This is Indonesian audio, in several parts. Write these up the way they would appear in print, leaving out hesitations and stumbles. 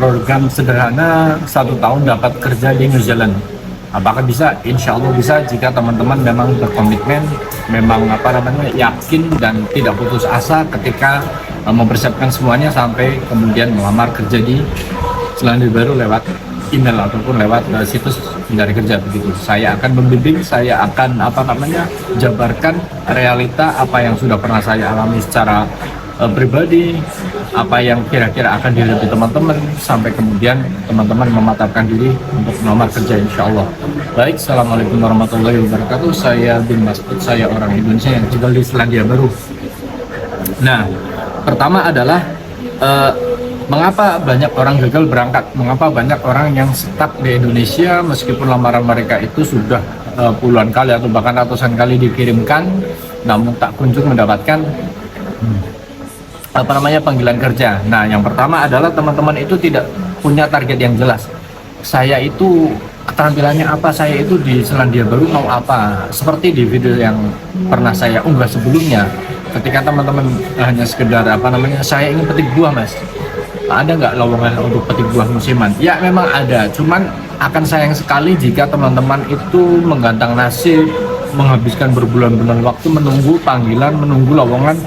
program sederhana 1 tahun dapat kerja di New Zealand. Apakah bisa? Insya Allah bisa jika teman-teman memang berkomitmen, memang yakin dan tidak putus asa ketika mempersiapkan semuanya sampai kemudian melamar kerja di Selandia Baru lewat email ataupun lewat situs mencari kerja begitu. Saya akan membimbing, saya akan jabarkan realita apa yang sudah pernah saya alami secara pribadi, apa yang kira-kira akan dihadapi teman-teman sampai kemudian teman-teman mematapkan diri untuk melamar kerja insya Allah. Baik, assalamualaikum warahmatullahi wabarakatuh. Saya bin Masud, saya orang Indonesia yang tinggal di Selandia Baru. Nah, pertama adalah mengapa banyak orang gagal berangkat? Mengapa banyak orang yang stuck di Indonesia meskipun lamaran mereka itu sudah puluhan kali atau bahkan ratusan kali dikirimkan, namun tak kunjung mendapatkan panggilan kerja. Nah, yang pertama adalah teman-teman itu tidak punya target yang jelas. Saya itu keterampilannya apa? Saya itu di Selandia Baru mau apa? Seperti di video yang pernah saya unggah sebelumnya, ketika teman-teman hanya sekedar saya ingin petik buah mas, ada nggak lowongan untuk petik buah musiman? Ya memang ada, cuman akan sayang sekali jika teman-teman itu menggantang nasib, menghabiskan berbulan-bulan waktu menunggu panggilan, menunggu lowongan,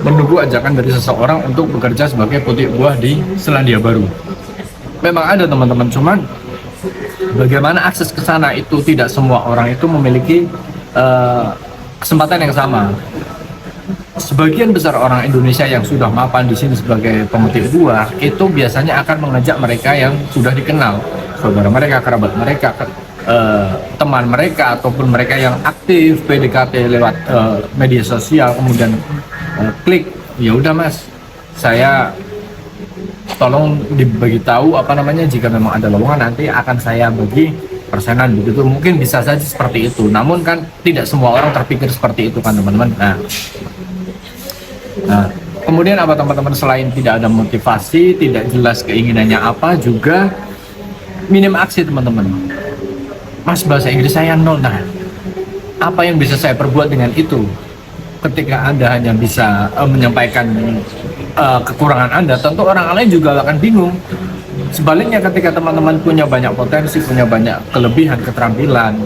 menunggu ajakan dari seseorang untuk bekerja sebagai petik buah di Selandia Baru. Memang ada teman-teman, cuman bagaimana akses ke sana itu tidak semua orang itu memiliki kesempatan yang sama. Sebagian besar orang Indonesia yang sudah mapan di sini sebagai pemetik buah itu biasanya akan mengajak mereka yang sudah dikenal, saudara mereka, kerabat mereka, teman mereka, ataupun mereka yang aktif PDKT lewat media sosial, kemudian klik, ya udah mas, saya tolong dibagi tahu jika memang ada lowongan nanti akan saya bagi persenan begitu. Mungkin bisa saja seperti itu, namun kan tidak semua orang terpikir seperti itu kan teman-teman. Nah, kemudian apa teman-teman, selain tidak ada motivasi, tidak jelas keinginannya apa, juga minim aksi teman-teman. Mas, bahasa Inggris saya nol. Nah, apa yang bisa saya perbuat dengan itu? Ketika Anda hanya bisa menyampaikan kekurangan Anda, tentu orang lain juga akan bingung. Sebaliknya, ketika teman-teman punya banyak potensi, punya banyak kelebihan, keterampilan,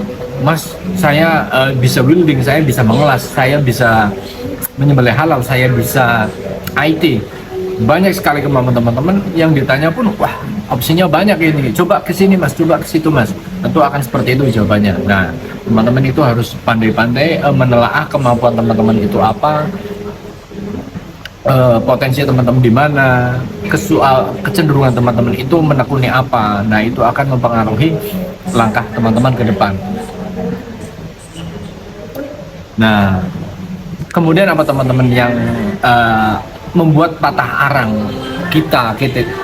mas, saya bisa welding, saya bisa mengelas, saya bisa menyembelih halal, saya bisa IT. Banyak sekali kemampuan teman-teman yang ditanya pun, wah opsinya banyak ini, coba ke sini mas, coba ke situ mas. Tentu akan seperti itu jawabannya. Nah, teman-teman itu harus pandai-pandai menelaah kemampuan teman-teman itu apa, potensi teman-teman di mana, kecenderungan teman-teman itu menekuni apa. Nah, itu akan mempengaruhi langkah teman-teman ke depan. Nah, kemudian apa teman-teman yang membuat patah arang kita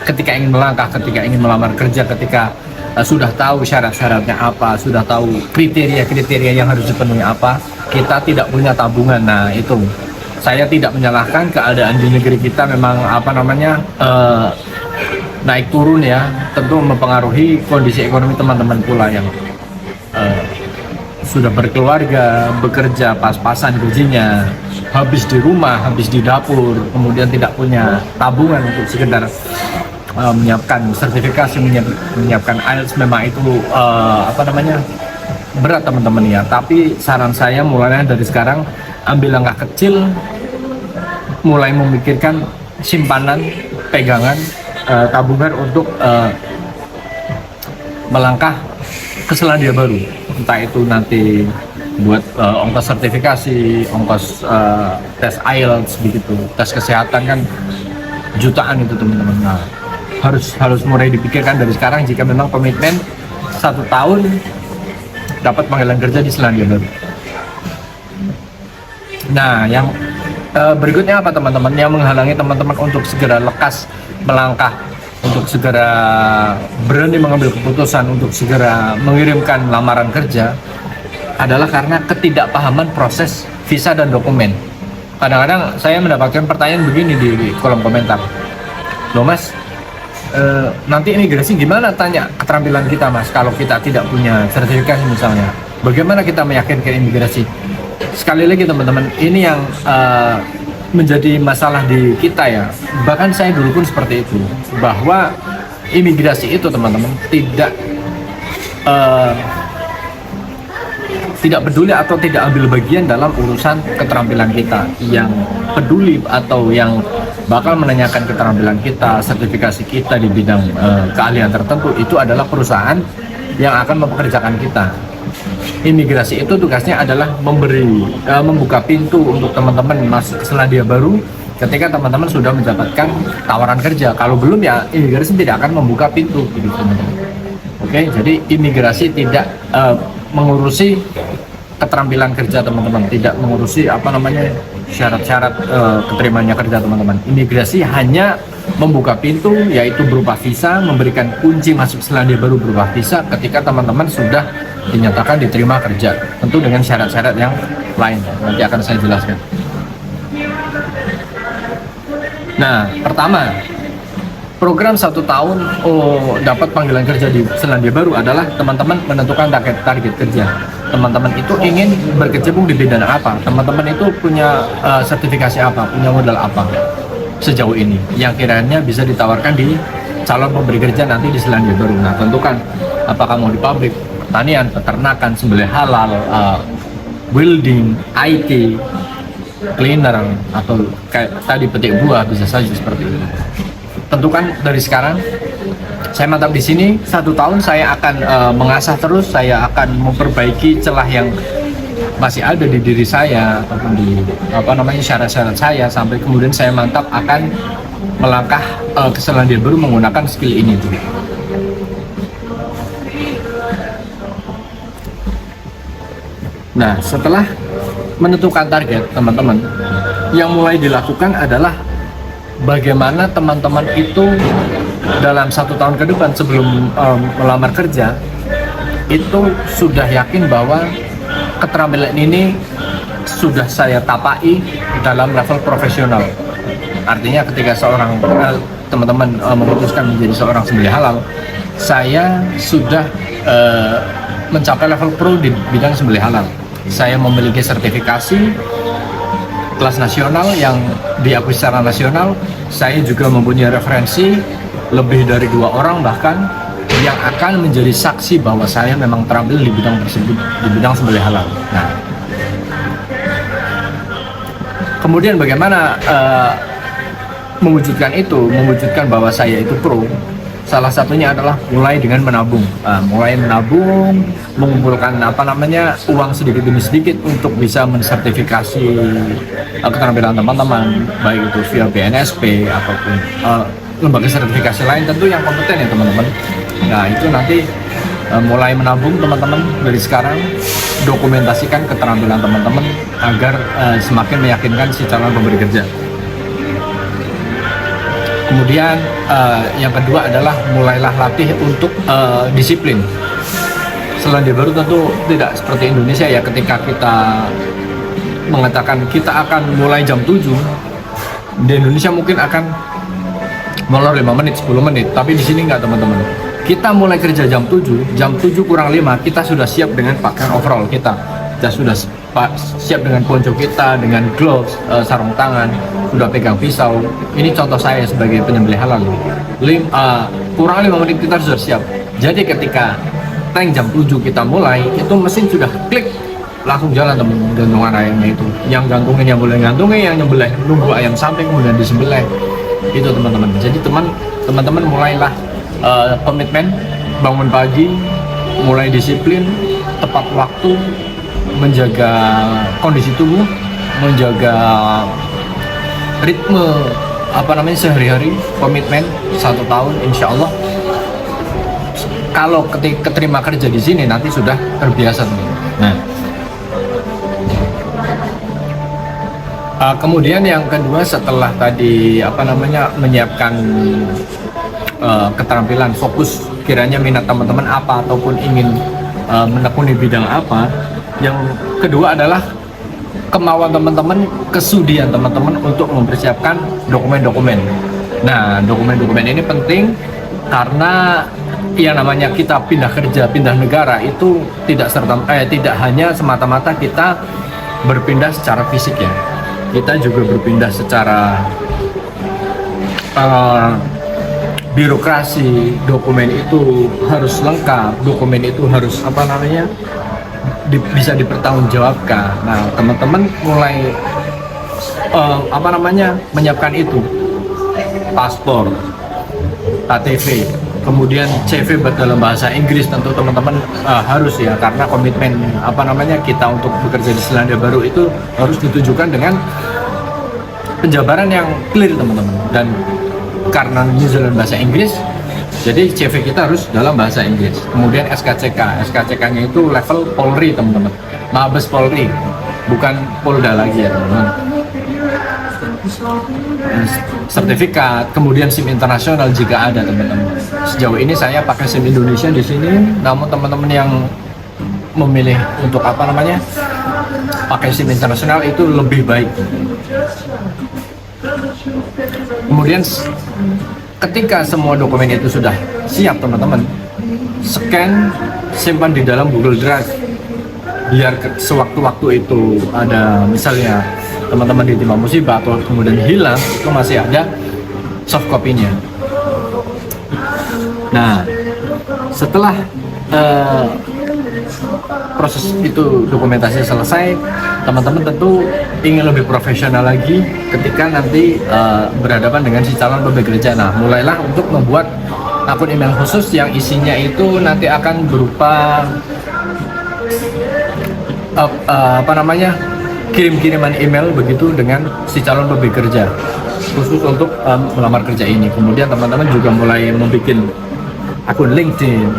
ketika ingin melangkah, ketika ingin melamar kerja, ketika sudah tahu syarat-syaratnya apa, sudah tahu kriteria-kriteria yang harus dipenuhi apa, kita tidak punya tabungan. Nah, itu saya tidak menyalahkan keadaan di negeri kita, memang naik turun ya, tentu mempengaruhi kondisi ekonomi teman-teman pula yang sudah berkeluarga, bekerja pas-pasan gajinya, habis di rumah, habis di dapur, kemudian tidak punya tabungan untuk sekedar menyiapkan sertifikasi, menyiapkan IELTS. Memang itu berat teman-teman ya. Tapi saran saya mulainya dari sekarang, ambil langkah kecil, mulai memikirkan simpanan, pegangan, tabungan untuk melangkah ke Selandia Baru. Entah itu nanti buat ongkos sertifikasi, ongkos tes IELTS begitu, tes kesehatan kan jutaan itu teman-teman. Nah, harus mulai dipikirkan dari sekarang jika memang komitmen 1 tahun dapat panggilan kerja di Selandia Baru. Nah, yang berikutnya apa teman-teman yang menghalangi teman-teman untuk segera lekas melangkah, untuk segera berani mengambil keputusan untuk segera mengirimkan lamaran kerja, adalah karena ketidakpahaman proses visa dan dokumen. Kadang-kadang saya mendapatkan pertanyaan begini di kolom komentar, loh mas, nanti imigrasi gimana, tanya keterampilan kita mas, kalau kita tidak punya sertifikasi misalnya, bagaimana kita meyakinkan imigrasi? Sekali lagi teman-teman, ini yang menjadi masalah di kita ya. Bahkan saya dulu pun seperti itu, bahwa imigrasi itu teman-teman eh, tidak peduli atau tidak ambil bagian dalam urusan keterampilan kita. Yang peduli atau yang bakal menanyakan keterampilan kita, sertifikasi kita di bidang keahlian tertentu itu adalah perusahaan yang akan mempekerjakan kita. Imigrasi itu tugasnya adalah membuka pintu untuk teman-teman masuk ke Selandia Baru ketika teman-teman sudah mendapatkan tawaran kerja. Kalau belum ya imigrasi tidak akan membuka pintu gitu teman-teman. Oke, jadi imigrasi tidak mengurusi keterampilan kerja teman-teman, tidak mengurusi syarat-syarat keterimanya kerja teman-teman. Imigrasi hanya membuka pintu, yaitu berupa visa, memberikan kunci masuk Selandia Baru berupa visa ketika teman-teman sudah dinyatakan diterima kerja, tentu dengan syarat-syarat yang lain, nanti akan saya jelaskan. Nah, pertama, program 1 tahun dapat panggilan kerja di Selandia Baru adalah teman-teman menentukan target kerja. Teman-teman itu ingin berkecimpung di bidang apa, teman-teman itu punya sertifikasi apa, punya modal apa sejauh ini yang kiranya bisa ditawarkan di calon pemberi kerja nanti di Selandia Baru. Nah, tentukan apakah mau di pabrik, pertanian, peternakan, sembelih halal, welding, IT, cleaner, atau kayak tadi petik buah, bisa saja seperti itu. Tentukan dari sekarang. Saya mantap di sini 1 tahun, saya akan mengasah terus, saya akan memperbaiki celah yang masih ada di diri saya ataupun di syarat-syarat saya, sampai kemudian saya mantap akan melangkah ke Selandia Baru menggunakan skill ini tuh. Nah, setelah menentukan target teman-teman, yang mulai dilakukan adalah bagaimana teman-teman itu dalam 1 tahun ke depan sebelum melamar kerja itu sudah yakin bahwa keterampilan ini sudah saya tapai dalam level profesional. Artinya ketika teman-teman memutuskan menjadi seorang sembelih halal, saya sudah mencapai level pro di bidang sembelih halal. Saya memiliki sertifikasi kelas nasional yang diakui secara nasional. Saya juga mempunyai referensi lebih dari 2 orang bahkan yang akan menjadi saksi bahwa saya memang terampil di bidang tersebut, di bidang sembelih halal. Nah, kemudian bagaimana mewujudkan bahwa saya itu pro? Salah satunya adalah mulai dengan menabung, mengumpulkan uang sedikit demi sedikit untuk bisa mensertifikasi keterampilan teman-teman, baik itu via BNSP ataupun lembaga sertifikasi lain tentu yang kompeten ya teman-teman. Nah, itu nanti mulai menabung teman-teman dari sekarang, dokumentasikan keterampilan teman-teman agar semakin meyakinkan si calon pemberi kerja. Kemudian yang kedua adalah mulailah latih untuk disiplin. Selandia Baru tentu tidak seperti Indonesia ya, ketika kita mengatakan kita akan mulai jam 7, di Indonesia mungkin akan molor 5 menit, 10 menit, tapi di sini enggak teman-teman. Kita mulai kerja jam 7 kurang 5 kita sudah siap dengan pakaian overall kita sudah siap dengan ponco kita, dengan gloves, sarung tangan, sudah pegang pisau. Ini contoh saya sebagai penyembelih halal. Kurang 5 menit kita sudah siap. Jadi ketika tank jam 7 kita mulai, itu mesin sudah klik, langsung jalan teman gantungan ayamnya itu. Yang gantungin yang boleh gantungin, yang nyembelih nunggu ayam sampai kemudian disembelih. Itu teman-teman. Jadi teman-teman mulailah komitmen, bangun pagi, mulai disiplin, tepat waktu, menjaga kondisi tubuh, menjaga ritme sehari-hari, komitmen 1 tahun, insya Allah kalau keterima kerja di sini nanti sudah terbiasa teman. Nah, kemudian yang kedua setelah tadi menyiapkan keterampilan, fokus kiranya minat teman-teman apa ataupun ingin menekuni bidang apa. Yang kedua adalah kemauan teman-teman, kesudian teman-teman untuk mempersiapkan dokumen-dokumen. Nah, dokumen-dokumen ini penting karena yang namanya kita pindah kerja, pindah negara itu tidak hanya semata-mata kita berpindah secara fisik ya. Kita juga berpindah secara birokrasi, dokumen itu harus lengkap, dokumen itu harus bisa dipertanggungjawabkan. Nah, teman-teman mulai menyiapkan itu, paspor, KTP, kemudian CV dalam bahasa Inggris. Tentu teman-teman harus ya, karena komitmen kita untuk bekerja di Selandia Baru itu harus ditujukan dengan penjabaran yang clear, teman-teman. Dan karena New Zealand bahasa Inggris, jadi CV kita harus dalam bahasa Inggris. Kemudian SKCK-nya itu level Polri, teman-teman, Mabes Polri, bukan Polda lagi ya, teman-teman. Sertifikat, kemudian SIM internasional jika ada, teman-teman. Sejauh ini saya pakai SIM Indonesia di sini, namun teman-teman yang memilih untuk pakai SIM internasional itu lebih baik. Kemudian ketika semua dokumen itu sudah siap, teman-teman, scan, simpan di dalam Google Drive, biar sewaktu-waktu itu ada misalnya teman-teman ditimpa musibah atau kemudian hilang, itu masih ada soft copy-nya. Nah, setelah proses itu dokumentasi selesai, teman-teman tentu ingin lebih profesional lagi ketika nanti berhadapan dengan si calon pekerja. Nah, mulailah untuk membuat akun email khusus yang isinya itu nanti akan berupa kirim-kiriman email begitu dengan si calon pekerja khusus untuk melamar kerja ini. Kemudian teman-teman juga mulai membuat akun LinkedIn.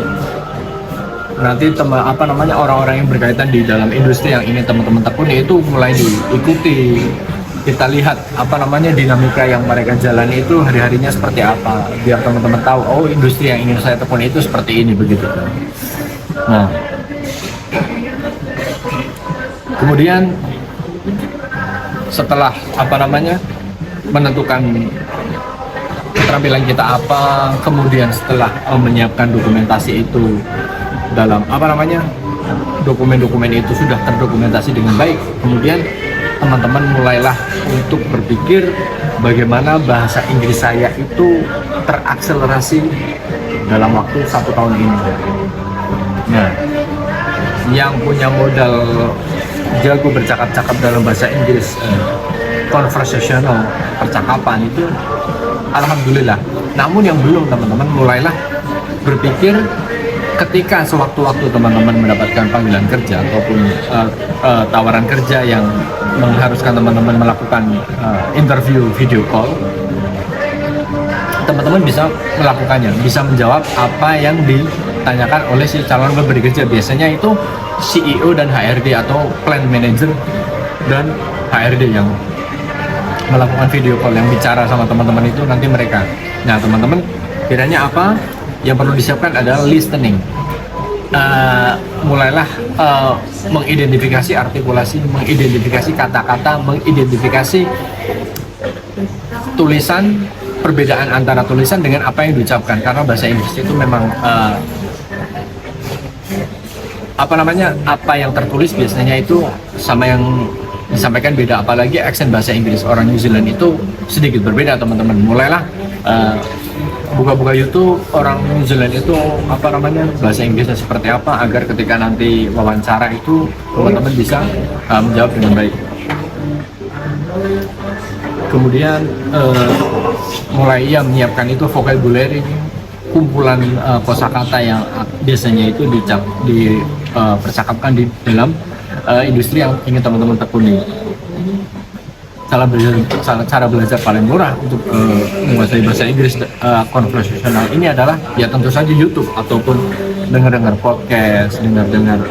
Nanti orang-orang yang berkaitan di dalam industri yang ingin teman-teman tekuni itu mulai diikuti. Kita lihat dinamika yang mereka jalani itu hari-harinya seperti apa, biar teman-teman tahu, oh, industri yang ingin saya tekuni itu seperti ini, begitu. Nah, kemudian setelah menentukan keterampilan kita apa, kemudian setelah menyiapkan dokumentasi itu dalam dokumen-dokumen itu sudah terdokumentasi dengan baik, kemudian teman-teman mulailah untuk berpikir bagaimana bahasa Inggris saya itu terakselerasi dalam waktu 1 tahun ini. Nah, yang punya modal jago bercakap-cakap dalam bahasa Inggris, conversational, percakapan itu alhamdulillah. Namun yang belum, teman-teman mulailah berpikir ketika sewaktu-waktu teman-teman mendapatkan panggilan kerja ataupun tawaran kerja yang mengharuskan teman-teman melakukan interview video call, teman-teman bisa melakukannya, bisa menjawab apa yang ditanyakan oleh si calon pemberi kerja. Biasanya itu CEO dan HRD atau plant manager dan HRD yang melakukan video call, yang bicara sama teman-teman itu nanti mereka. Nah, teman-teman kiranya apa yang perlu disiapkan adalah listening. Mulailah mengidentifikasi artikulasi, mengidentifikasi kata-kata, mengidentifikasi tulisan, perbedaan antara tulisan dengan apa yang diucapkan, karena bahasa Inggris itu memang apa yang tertulis biasanya itu sama yang disampaikan beda, apalagi aksen bahasa Inggris orang New Zealand itu sedikit berbeda, teman-teman. Mulailah buka-buka YouTube orang New Zealand itu bahasa Inggrisnya seperti apa, agar ketika nanti wawancara itu teman-teman bisa menjawab dengan baik. Kemudian mulai menyiapkan itu vocabulary, kumpulan kosakata yang biasanya itu dipercakapkan di dalam industri yang ingin teman-teman tekuni. Cara belajar paling murah untuk menguasai bahasa Inggris konversasional ini adalah ya tentu saja YouTube ataupun dengar-dengar podcast, dengar-dengar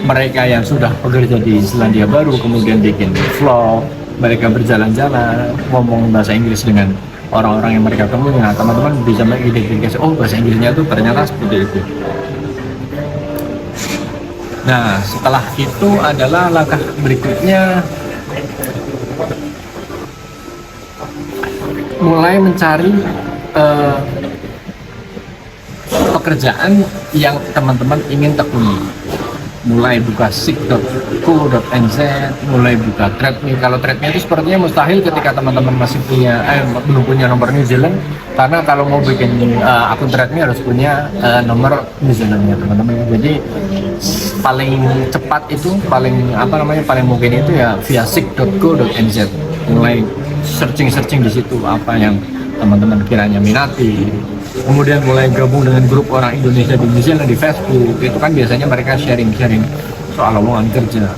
mereka yang sudah bekerja di Selandia Baru, kemudian bikin vlog, mereka berjalan-jalan ngomong bahasa Inggris dengan orang-orang yang mereka temui. Nah, teman-teman bisa mengidentifikasi, oh, bahasa Inggrisnya itu ternyata seperti itu. Nah, setelah itu adalah langkah berikutnya, mulai mencari pekerjaan yang teman-teman ingin tekuni. mulai buka sick.co.nz, mulai buka Trade.me. Kalau Trade.me itu sepertinya mustahil ketika teman-teman masih punya belum punya nomor New Zealand, karena kalau mau bikin akun Trade.me harus punya nomor New Zealandnya teman-teman. Jadi paling cepat itu paling mungkin itu ya via sick.co.nz, mulai searching di situ apa yang teman-teman kiranya minati, kemudian mulai gabung dengan grup orang Indonesia di New Zealand di Facebook. Itu kan biasanya mereka sharing soal lowongan kerja,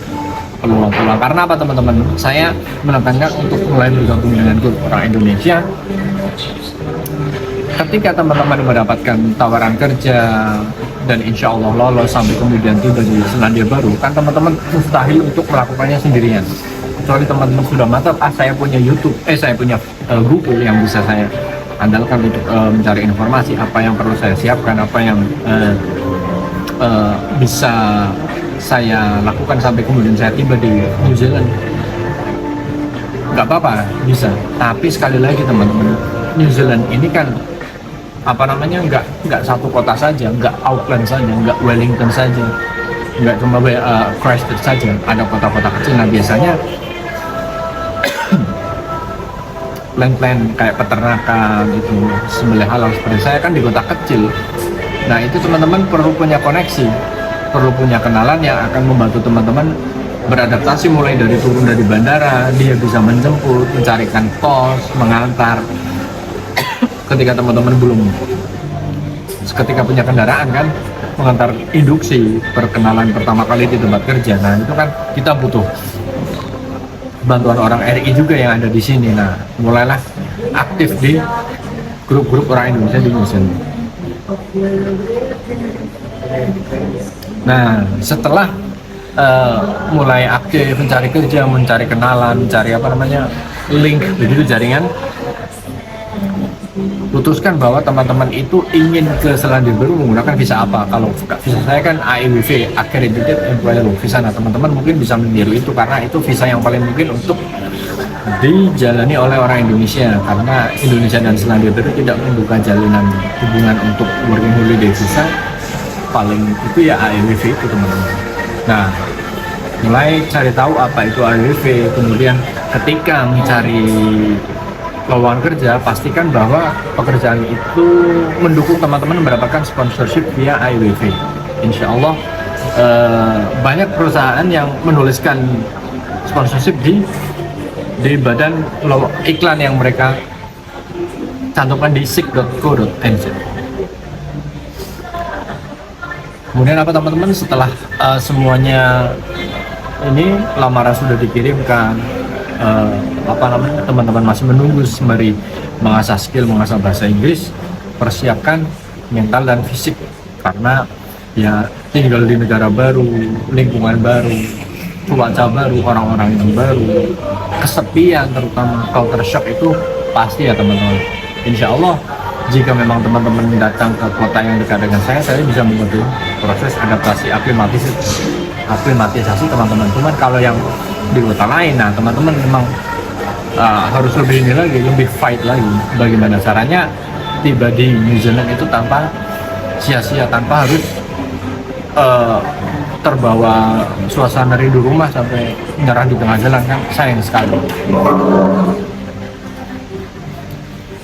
peluang-peluang. Karena apa teman-teman, saya menekankan untuk mulai bergabung dengan grup orang Indonesia. Ketika teman-teman mendapatkan tawaran kerja dan insya Allah lolos sampai kemudian tiba di Selandia Baru, kan teman-teman mustahil untuk melakukannya sendirian. Kecuali teman-teman sudah mantap, saya punya YouTube, saya punya Google yang bisa saya andalkan untuk mencari informasi, apa yang perlu saya siapkan, apa yang bisa saya lakukan sampai kemudian saya tiba di New Zealand. Nggak apa-apa, bisa. Tapi sekali lagi teman-teman, New Zealand ini kan nggak satu kota saja, nggak Auckland saja, nggak Wellington saja, nggak cuma Christchurch saja, ada kota-kota kecil. Nah biasanya plan-plan kayak peternakan itu, sembelih halal seperti saya kan di kota kecil. Nah itu teman-teman perlu punya koneksi, perlu punya kenalan yang akan membantu teman-teman beradaptasi, mulai dari turun dari bandara, dia bisa menjemput, mencarikan kos, mengantar. Ketika teman-teman ketika punya kendaraan kan, mengantar induksi, perkenalan pertama kali di tempat kerja. Nah itu kan kita butuh bantuan orang RI juga yang ada di sini. Nah mulailah aktif di grup-grup orang Indonesia di New Zealand. Nah setelah mulai aktif mencari kerja, mencari kenalan, mencari link begitu jaringan, putuskan bahwa teman-teman itu ingin ke Selandia Baru menggunakan visa apa. Kalau visa saya kan AEWV, Accredited Employer Visa. Nah teman-teman mungkin bisa meniru itu, karena itu visa yang paling mungkin untuk dijalani oleh orang Indonesia, karena Indonesia dan Selandia Baru tidak membuka jalinan hubungan untuk working holiday visa. Paling itu ya AEWV itu teman-teman. Nah mulai cari tahu apa itu AEWV, kemudian ketika mencari lowongan kerja, pastikan bahwa pekerjaan itu mendukung teman-teman mendapatkan sponsorship via AEWV. Insya Allah banyak perusahaan yang menuliskan sponsorship di badan iklan yang mereka cantumkan di sick.co.nz. Kemudian apa teman-teman, setelah semuanya ini lamaran sudah dikirimkan, teman-teman masih menunggu sembari mengasah skill, mengasah bahasa Inggris, persiapkan mental dan fisik, karena ya tinggal di negara baru, lingkungan baru, cuaca baru, orang-orang yang baru, kesepian, terutama culture shock itu pasti ya teman-teman. Insya Allah jika memang teman-teman datang ke kota yang dekat dengan saya bisa membantu proses adaptasi aklimatisasi teman-teman. Cuman kalau yang di kota lain, nah teman-teman memang harus lebih lebih fight lagi bagaimana caranya tiba di New Zealand itu tanpa sia-sia, tanpa harus terbawa suasana rindu rumah sampai nyerah di tengah jalan, kan sayang sekali.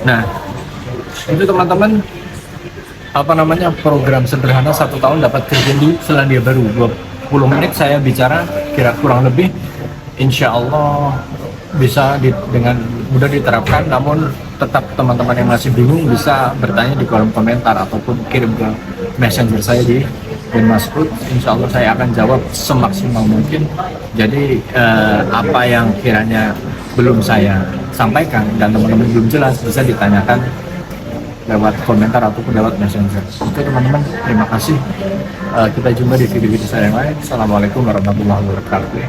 Nah itu teman-teman program sederhana 1 tahun dapat kerja di Selandia Baru. 20 menit saya bicara kurang lebih, insya Allah bisa dengan mudah diterapkan. Namun tetap teman-teman yang masih bingung bisa bertanya di kolom komentar ataupun kirim ke messenger saya di Mas Ruth. Insya Allah saya akan jawab semaksimal mungkin. Jadi apa yang kiranya belum saya sampaikan dan teman-teman belum jelas bisa ditanyakan lewat komentar ataupun lewat messenger. Oke teman-teman, terima kasih. Kita jumpa di video-video saya yang lain. Assalamualaikum warahmatullahi wabarakatuh.